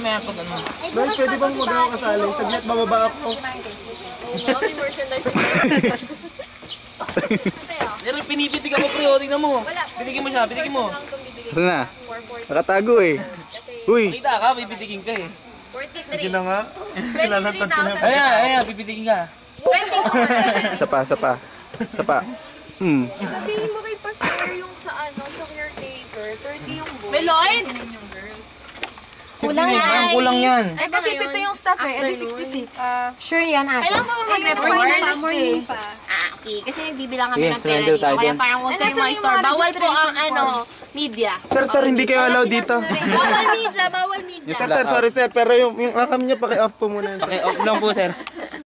may akot ano. Boy, pwede bang huwag ako kasali? Saglit, bababa ako. Kami merchandise. Pero pinipitig ako pre, o tingnan mo. Pitigin mo siya, pitigin mo. Saan na? Nakatago eh. Uy! Makita ka, pipitigin ka eh. 43. Sige na nga. Kilalantad ko na. Ayan, pipitigin ka. 20. Sapa. Sabihin mo kay Pastor yung sa caretaker, 30 yung boys, Meloid! 29 yung girls. Kulang yan. Kulang yan. Eh kasi 7 yung staff edi 66. Sure yan, ate. Kailangan pa ba mag-report? Morning pa. Okay. Kasi nagbibilang kami Sige, ng pera surrender dito. tayo Kaya dun. parang huwag kayong Nasaan mga yung store. mga Bawal po ang registration media. Sir, hindi kayo allowed dito. Bawal media, bawal media. Sir, sorry sir, pero yung akam niya paki-off po muna. Okay, off lang po sir.